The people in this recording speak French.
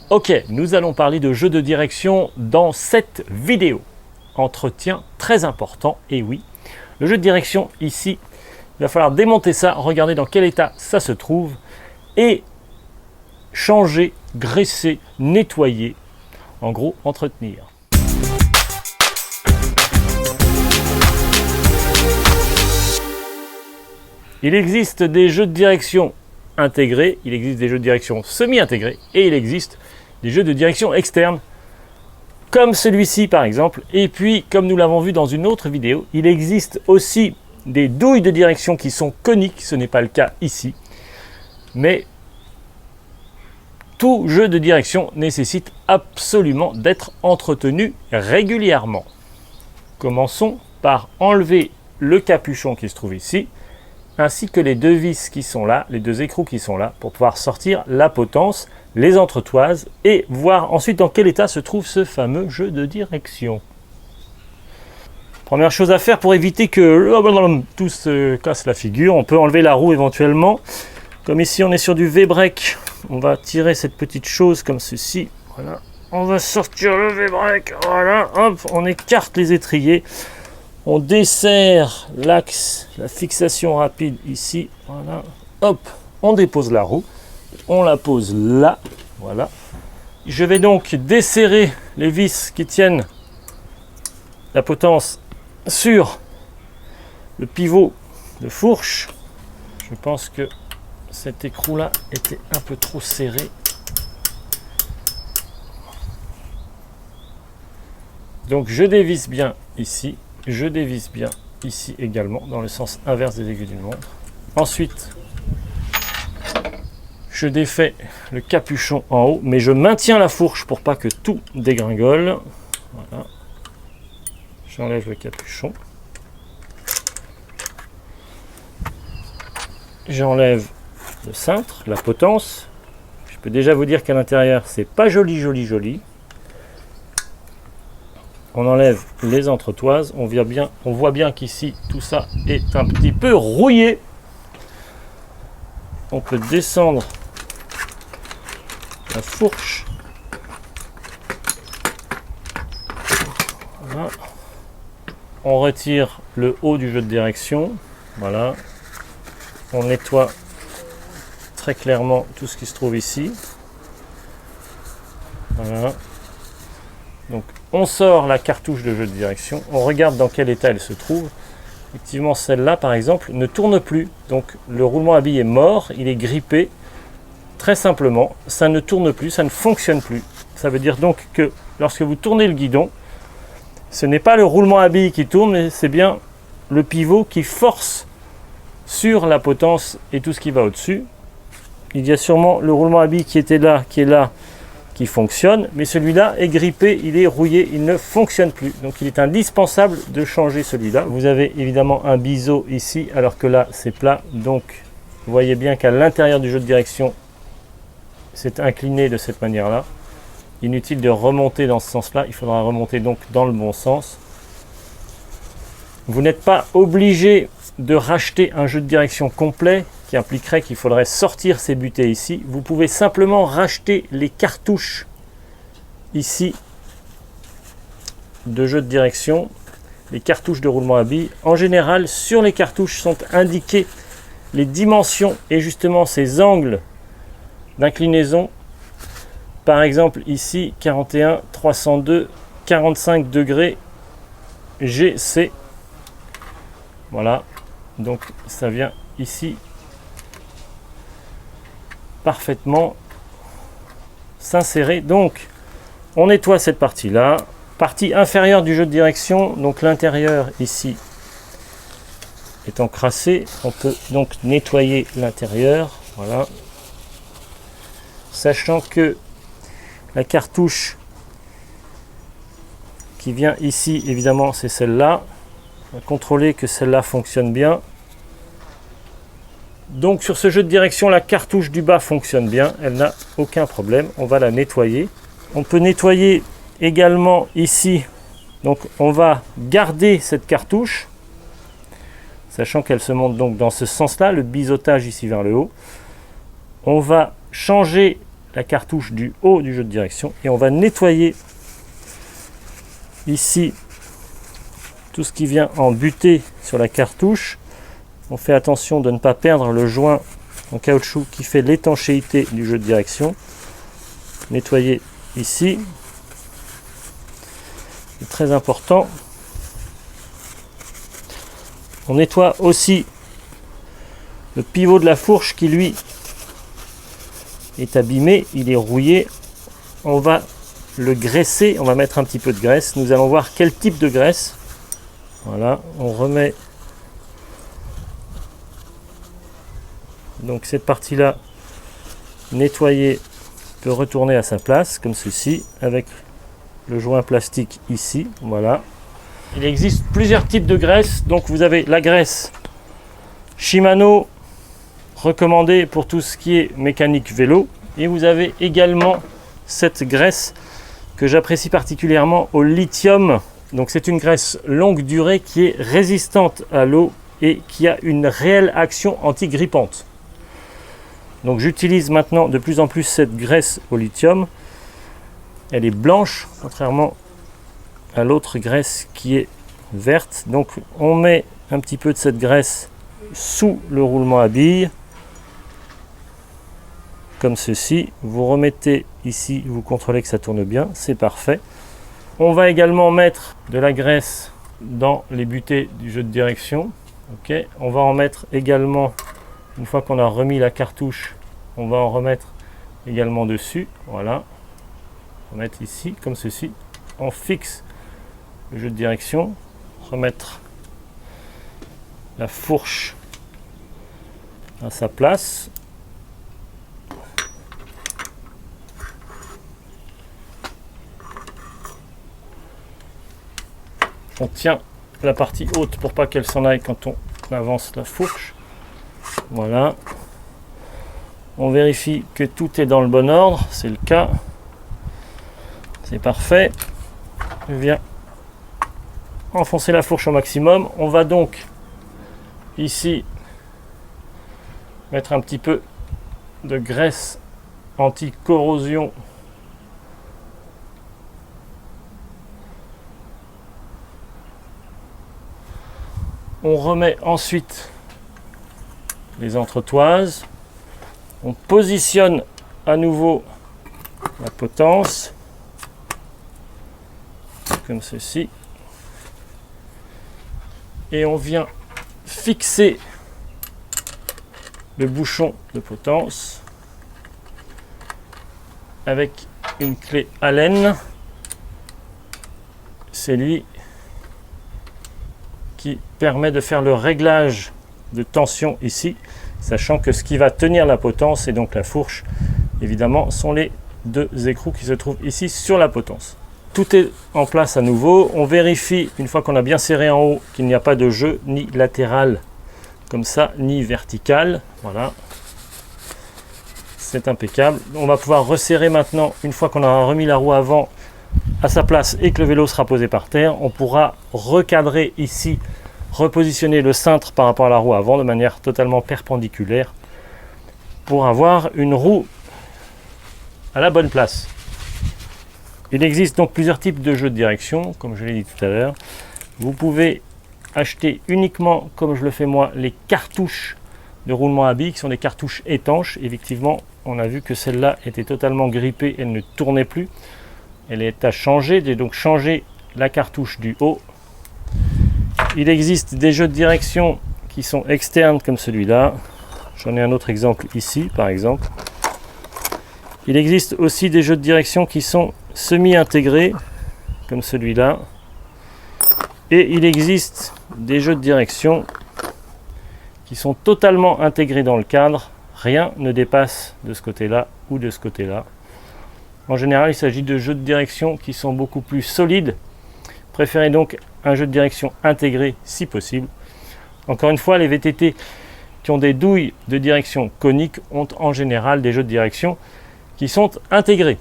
Ok, nous allons parler de jeux de direction dans cette vidéo. Entretien très important, et oui. Le jeu de direction, ici, il va falloir démonter ça, regarder dans quel état ça se trouve, et changer, graisser, nettoyer, en gros, entretenir. Il existe des jeux de direction intégrés, il existe des jeux de direction semi-intégrés, et il existe des jeux de direction externes, comme celui-ci par exemple. Et puis, comme nous l'avons vu dans une autre vidéo, il existe aussi des douilles de direction qui sont coniques, ce n'est pas le cas ici, mais tout jeu de direction nécessite absolument d'être entretenu régulièrement. Commençons par enlever le capuchon qui se trouve ici, ainsi que les deux vis qui sont là, les deux écrous qui sont là, pour pouvoir sortir la potence, les entretoises, et voir ensuite dans quel état se trouve ce fameux jeu de direction. Première chose à faire pour éviter que tout se casse la figure, on peut enlever la roue éventuellement. Comme ici on est sur du V-brake, on va tirer cette petite chose comme ceci, voilà. On va sortir le V-brake, voilà, hop, on écarte les étriers. On desserre l'axe, la fixation rapide ici, voilà, hop, on dépose la roue, on la pose là, voilà. Je vais donc desserrer les vis qui tiennent la potence sur le pivot de fourche. Je pense que cet écrou-là était un peu trop serré. Donc je dévisse bien ici. Je dévisse bien ici également, dans le sens inverse des aiguilles d'une montre. Ensuite, je défais le capuchon en haut, mais je maintiens la fourche pour pas que tout dégringole. Voilà. J'enlève le capuchon. J'enlève le cintre, la potence. Je peux déjà vous dire qu'à l'intérieur, c'est pas joli, joli, joli. On enlève les entretoises, on voit bien qu'ici tout ça est un petit peu rouillé. On peut descendre la fourche. Voilà. On retire le haut du jeu de direction. Voilà. On nettoie très clairement tout ce qui se trouve ici. Voilà. Donc on sort la cartouche de jeu de direction, on regarde dans quel état elle se trouve. Effectivement, celle-là par exemple ne tourne plus, donc le roulement à billes est mort, il est grippé. Très simplement, ça ne tourne plus, ça ne fonctionne plus. Ça veut dire donc que lorsque vous tournez le guidon, ce n'est pas le roulement à billes qui tourne, mais c'est bien le pivot qui force sur la potence et tout ce qui va au-dessus. Il y a sûrement le roulement à billes qui était là, qui est là, qui fonctionne, mais celui-là est grippé, il est rouillé, il ne fonctionne plus. Donc il est indispensable de changer celui-là. Vous avez évidemment un biseau ici, alors que là c'est plat. Donc vous voyez bien qu'à l'intérieur du jeu de direction, c'est incliné de cette manière-là. Inutile de remonter dans ce sens-là, il faudra remonter donc dans le bon sens. Vous n'êtes pas obligé de racheter un jeu de direction complet, qui impliquerait qu'il faudrait sortir ces butées ici. Vous pouvez simplement racheter les cartouches ici de jeu de direction, les cartouches de roulement à billes. En général, sur les cartouches sont indiquées les dimensions et justement ces angles d'inclinaison. Par exemple ici 41, 302, 45 degrés GC. Voilà, donc ça vient ici parfaitement s'insérer. Donc on nettoie cette partie là, partie inférieure du jeu de direction, donc l'intérieur ici est encrassé, on peut donc nettoyer l'intérieur, voilà, sachant que la cartouche qui vient ici évidemment c'est celle-là. On va contrôler que celle-là fonctionne bien. Donc sur ce jeu de direction, la cartouche du bas fonctionne bien, elle n'a aucun problème, on va la nettoyer. On peut nettoyer également ici, donc on va garder cette cartouche, sachant qu'elle se monte donc dans ce sens-là, le biseautage ici vers le haut. On va changer la cartouche du haut du jeu de direction et on va nettoyer ici tout ce qui vient en butée sur la cartouche. On fait attention de ne pas perdre le joint en caoutchouc qui fait l'étanchéité du jeu de direction. Nettoyer ici, c'est très important. On nettoie aussi le pivot de la fourche qui lui est abîmé, il est rouillé. On va le graisser, on va mettre un petit peu de graisse. Nous allons voir quel type de graisse. Voilà, on remet donc cette partie-là nettoyée peut retourner à sa place comme ceci avec le joint plastique ici. Voilà. Il existe plusieurs types de graisse. Donc vous avez la graisse Shimano recommandée pour tout ce qui est mécanique vélo et vous avez également cette graisse que j'apprécie particulièrement au lithium. Donc c'est une graisse longue durée qui est résistante à l'eau et qui a une réelle action anti-grippante. Donc j'utilise maintenant de plus en plus cette graisse au lithium. Elle est blanche, contrairement à l'autre graisse qui est verte. Donc on met un petit peu de cette graisse sous le roulement à billes, comme ceci. Vous remettez ici, vous contrôlez que ça tourne bien, c'est parfait. On va également mettre de la graisse dans les butées du jeu de direction. Okay. On va en mettre également, une fois qu'on a remis la cartouche, on va en remettre également dessus. Voilà. On va mettre ici, comme ceci. On fixe le jeu de direction. Remettre la fourche à sa place. On tient la partie haute pour pas qu'elle s'en aille quand on avance la fourche. Voilà. On vérifie que tout est dans le bon ordre. C'est le cas. C'est parfait. Je viens enfoncer la fourche au maximum. On va donc ici mettre un petit peu de graisse anti-corrosion . On remet ensuite les entretoises. On positionne à nouveau la potence, comme ceci. Et on vient fixer le bouchon de potence avec une clé Allen. C'est lui qui permet de faire le réglage de tension ici, sachant que ce qui va tenir la potence et donc la fourche, évidemment, sont les deux écrous qui se trouvent ici sur la potence. Tout est en place à nouveau. On vérifie, une fois qu'on a bien serré en haut, qu'il n'y a pas de jeu ni latéral comme ça, ni vertical. Voilà. C'est impeccable. On va pouvoir resserrer maintenant, une fois qu'on aura remis la roue avant à sa place et que le vélo sera posé par terre. On pourra recadrer ici, repositionner le cintre par rapport à la roue avant de manière totalement perpendiculaire pour avoir une roue à la bonne place. Il existe donc plusieurs types de jeux de direction, comme je l'ai dit tout à l'heure. Vous pouvez acheter uniquement, comme je le fais moi, les cartouches de roulement à billes, qui sont des cartouches étanches. Effectivement, on a vu que celle-là était totalement grippée, elle ne tournait plus. Elle est à changer, j'ai donc changé la cartouche du haut. Il existe des jeux de direction qui sont externes comme celui-là. J'en ai un autre exemple ici, par exemple. Il existe aussi des jeux de direction qui sont semi-intégrés, comme celui-là. Et il existe des jeux de direction qui sont totalement intégrés dans le cadre. Rien ne dépasse de ce côté-là ou de ce côté-là. En général, il s'agit de jeux de direction qui sont beaucoup plus solides. Préférez donc un jeu de direction intégré si possible. Encore une fois, les VTT qui ont des douilles de direction coniques ont en général des jeux de direction qui sont intégrés.